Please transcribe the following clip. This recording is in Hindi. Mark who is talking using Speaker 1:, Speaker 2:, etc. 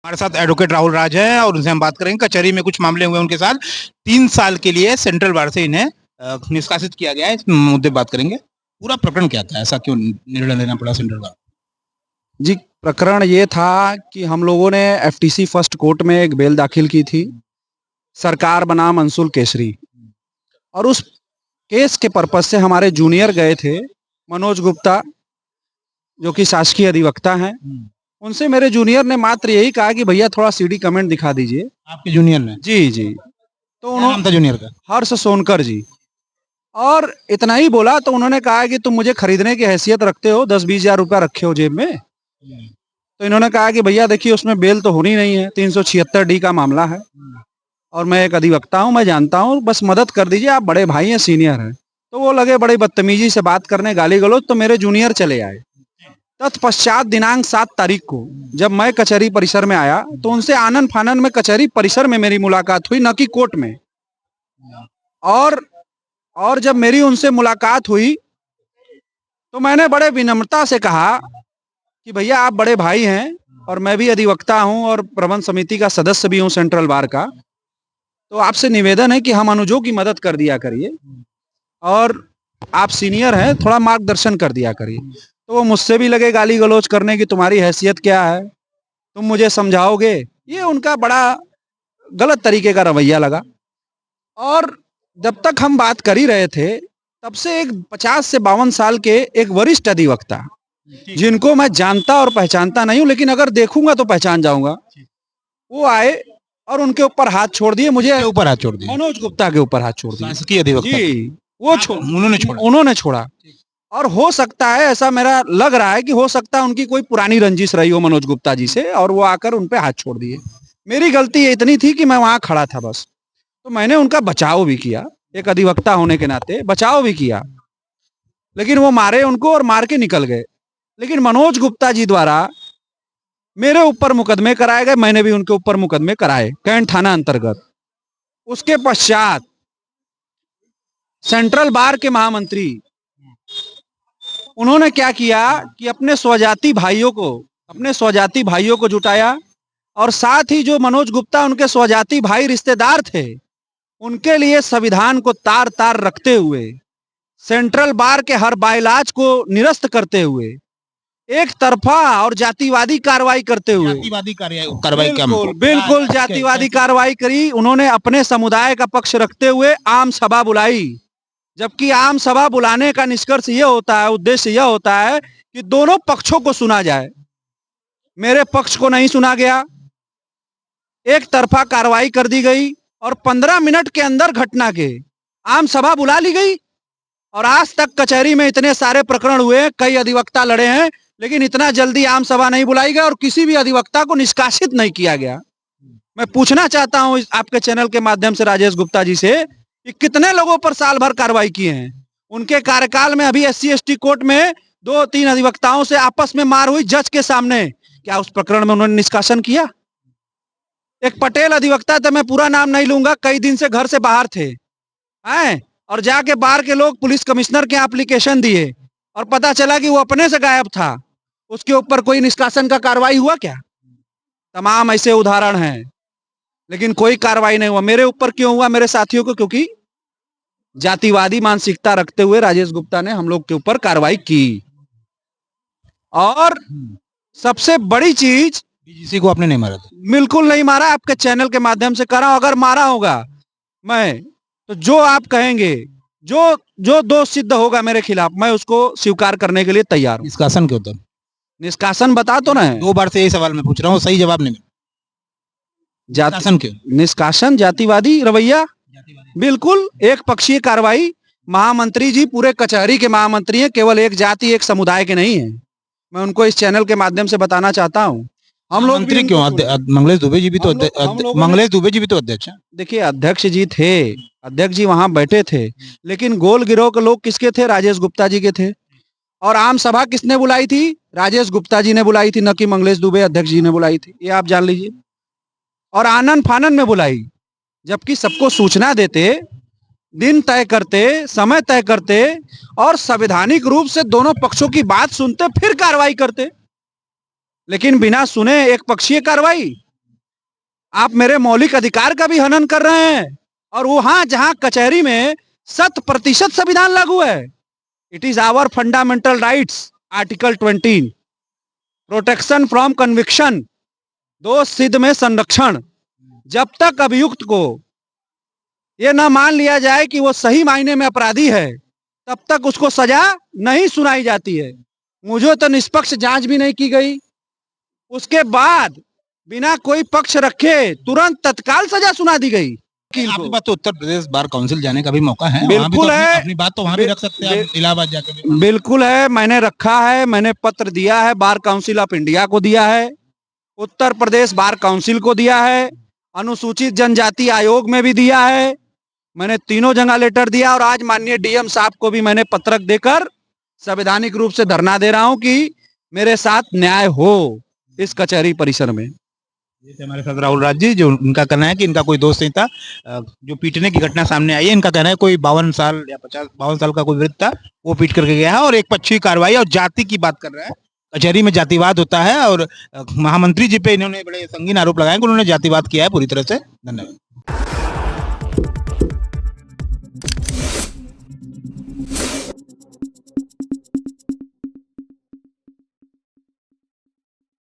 Speaker 1: हमारे साथ एडवोकेट राहुल राज है और उनसे हम बात करेंगे। कचहरी में कुछ मामले हुए उनके साथ। 3 साल के लिए सेंट्रल बार से इन्हें निष्कासित किया गया है। इस मुद्दे बात करेंगे। पूरा प्रकरण क्या था, ऐसा क्यों निर्णय लेना पड़ा सेंट्रल बार?
Speaker 2: जी, प्रकरण ये था कि हम लोगों ने एफटीसी फर्स्ट कोर्ट में एक बेल दाखिल की थी, सरकार बनाम अंशुल केसरी। और उस केस के पर्पज से हमारे जूनियर गए थे, मनोज गुप्ता, जो कि शासकीय अधिवक्ता हैं। उनसे मेरे जूनियर ने मात्र यही कहा कि भैया थोड़ा सीडी कमेंट दिखा दीजिए।
Speaker 1: आपके जूनियर ने?
Speaker 2: जी जी। तो
Speaker 1: क्या नाम था जूनियर का?
Speaker 2: हर्ष सोनकर जी। और इतना ही बोला तो उन्होंने कहा कि तुम मुझे खरीदने की हैसियत रखते हो, 10-20 हजार रुपया रखे हो जेब में। तो इन्होंने कहा कि भैया देखिए, उसमें बेल तो होनी नहीं है, 376D का मामला है और मैं एक अधिवक्ता हूं, मैं जानता हूं, बस मदद कर दीजिए, आप बड़े भाई हैं, सीनियर हैं। तो वो लगे बड़ी बदतमीजी से बात करने, गाली गलौज। तो मेरे जूनियर चले आए। तत्पश्चात दिनांक 7 तारीख को जब मैं कचहरी परिसर में आया तो उनसे आनन फानन में कचहरी परिसर में मेरी मुलाकात हुई, न कि कोर्ट में। और जब मेरी उनसे मुलाकात हुई तो मैंने बड़े विनम्रता से कहा कि भैया आप बड़े भाई हैं और मैं भी अधिवक्ता हूं और प्रबंध समिति का सदस्य भी हूं सेंट्रल बार का। तो आपसे निवेदन है कि हम अनुजों की मदद कर दिया करिए और आप सीनियर हैं, थोड़ा मार्गदर्शन कर दिया करिए। तो वो मुझसे भी लगे गाली गलौज करने की, तुम्हारी हैसियत क्या है, तुम मुझे समझाओगे। ये उनका बड़ा गलत तरीके का रवैया लगा। और जब तक हम बात कर ही रहे थे तब से एक 50 से 52 साल के एक वरिष्ठ अधिवक्ता, जिनको मैं जानता और पहचानता नहीं हूं लेकिन अगर देखूंगा तो पहचान जाऊंगा, वो आए और उनके ऊपर हाथ छोड़ दिए। मुझे
Speaker 1: ऊपर हाथ छोड़ दिया?
Speaker 2: मनोज गुप्ता के ऊपर हाथ छोड़ दिए।
Speaker 1: शासकीय अधिवक्ता?
Speaker 2: जी, वो
Speaker 1: उन्होंने छोड़ा?
Speaker 2: उन्होंने छोड़ा। और हो सकता है, ऐसा मेरा लग रहा है कि हो सकता है उनकी कोई पुरानी रंजिश रही हो मनोज गुप्ता जी से और वो आकर उन पे हाथ छोड़ दिए। मेरी गलती इतनी थी कि मैं वहां खड़ा था बस। तो मैंने उनका बचाव भी किया, एक अधिवक्ता होने के नाते बचाव भी किया। लेकिन वो मारे उनको और मार के निकल गए। लेकिन मनोज गुप्ता जी द्वारा मेरे ऊपर मुकदमे कराए गए, मैंने भी उनके ऊपर मुकदमे कराए कैंट थाना अंतर्गत। उसके पश्चात सेंट्रल बार के महामंत्री, उन्होंने क्या किया कि अपने स्वजाति भाइयों को जुटाया और साथ ही जो मनोज गुप्ता उनके स्वजाति भाई रिश्तेदार थे, उनके लिए संविधान को तार तार रखते हुए, सेंट्रल बार के हर बाइलाज को निरस्त करते हुए, एक तरफा और जातिवादी कार्रवाई करते हुए,
Speaker 1: जातिवादी कार्रवाई?
Speaker 2: बिल्कुल जातिवादी कार्रवाई करी। उन्होंने अपने समुदाय का पक्ष रखते हुए आम सभा बुलाई, जबकि आम सभा बुलाने का निष्कर्ष यह होता है, उद्देश्य यह होता है कि दोनों पक्षों को सुना जाए। मेरे पक्ष को नहीं सुना गया, एक तरफा कार्रवाई कर दी गई और 15 मिनट के अंदर घटना के आम सभा बुला ली गई। और आज तक कचहरी में इतने सारे प्रकरण हुए, कई अधिवक्ता लड़े हैं, लेकिन इतना जल्दी आम सभा नहीं बुलाई गई और किसी भी अधिवक्ता को निष्कासित नहीं किया गया। मैं पूछना चाहता हूं आपके चैनल के माध्यम से राजेश गुप्ता जी से कि कितने लोगों पर साल भर कार्रवाई किए हैं उनके कार्यकाल में? अभी SC/ST कोर्ट में 2-3 अधिवक्ताओं से आपस में मार हुई जज के सामने, क्या उस प्रकरण में उन्होंने निष्कासन किया? एक पटेल अधिवक्ता था, मैं पूरा नाम नहीं लूंगा, कई दिन से घर से बाहर थे हैं और जाके बाहर के लोग पुलिस कमिश्नर के एप्लीकेशन दिए और पता चला कि वो अपने से गायब था। उसके ऊपर कोई निष्कासन का कार्रवाई हुआ क्या? तमाम ऐसे उदाहरण हैं, लेकिन कोई कार्रवाई नहीं हुआ। मेरे ऊपर क्यों हुआ, मेरे साथियों को? क्योंकि जातिवादी मानसिकता रखते हुए राजेश गुप्ता ने हम लोग के ऊपर कार्रवाई की। और सबसे बड़ी चीज,
Speaker 1: किसी को आपने नहीं मारा था?
Speaker 2: बिल्कुल नहीं मारा। आपके चैनल के माध्यम से कर रहा हूं, अगर मारा होगा मैं, तो जो आप कहेंगे, जो दोष सिद्ध होगा मेरे खिलाफ, मैं उसको स्वीकार करने के लिए तैयार हूं।
Speaker 1: निष्कासन क्यों था?
Speaker 2: निष्कासन बता तो ना है,
Speaker 1: 2 बार से यही सवाल मैं पूछ रहा हूँ, सही जवाब नहीं मिला। निष्कासन क्यों?
Speaker 2: निष्कासन जातिवादी रवैया, बिल्कुल एक पक्षीय कार्रवाई। महामंत्री जी पूरे कचहरी के महामंत्री हैं, केवल एक जाति एक समुदाय के नहीं है। मैं उनको इस चैनल के माध्यम से बताना चाहता हूं। हम लोग
Speaker 1: मंत्री क्यों? मंगलेश दुबे जी भी तो अध्यक्ष हैं।
Speaker 2: देखिए, अध्यक्ष जी थे, अध्यक्ष जी वहां बैठे थे, लेकिन गोल गिरोह के लोग किसके थे? राजेश गुप्ता जी के थे। और आम सभा किसने बुलाई थी? राजेश गुप्ता जी ने बुलाई थी, न कि मंगलेश दुबे अध्यक्ष जी ने बुलाई थी, ये आप जान लीजिए। और आनन फानन में बुलाई, जबकि सबको सूचना देते, दिन तय करते, समय तय करते और संवैधानिक रूप से दोनों पक्षों की बात सुनते, फिर कार्रवाई करते। लेकिन बिना सुने एक पक्षीय कार्रवाई, आप मेरे मौलिक अधिकार का भी हनन कर रहे हैं। और वहां जहां कचहरी में 100% संविधान लागू है, it is our fundamental rights, article 20, protection from conviction, दोष सिद्ध में संरक्षण। जब तक अभियुक्त को ये ना मान लिया जाए कि वो सही मायने में अपराधी है, तब तक उसको सजा नहीं सुनाई जाती है। मुझे तो निष्पक्ष जांच भी नहीं की गई, उसके बाद बिना कोई पक्ष रखे तुरंत तत्काल सजा सुना दी गई।
Speaker 1: आपके पास तो उत्तर प्रदेश बार काउंसिल जाने का भी मौका है, वहाँ भी
Speaker 2: बिल्कुल
Speaker 1: तो
Speaker 2: है।
Speaker 1: अपनी बात तो वहाँ भी रख सकते हैं आप, इलाहाबाद जाके भी।
Speaker 2: बिल्कुल है, मैंने रखा है, मैंने पत्र दिया है, बार काउंसिल ऑफ इंडिया को दिया है, उत्तर प्रदेश बार काउंसिल को दिया है, अनुसूचित जनजाति आयोग में भी दिया है। मैंने तीनों जगह लेटर दिया और आज माननीय डीएम साहब को भी मैंने पत्रक देकर संवैधानिक रूप से धरना दे रहा हूं कि मेरे साथ न्याय हो इस कचहरी परिसर में।
Speaker 1: ये थे हमारे साथ राहुल राज जी, जो उनका कहना है कि इनका कोई दोस्त नहीं था। जो पीटने की घटना सामने आई है, इनका कहना है कोई 52 साल या 52 साल का कोई वृद्ध था, वो पीट करके गया है और एक पक्षी कार्रवाई और जाति की बात कर रहा है। कचहरी में जातिवाद होता है और महामंत्री जी पे इन्होंने बड़े संगीन आरोप लगाए कि उन्होंने जातिवाद किया है पूरी तरह से। धन्यवाद।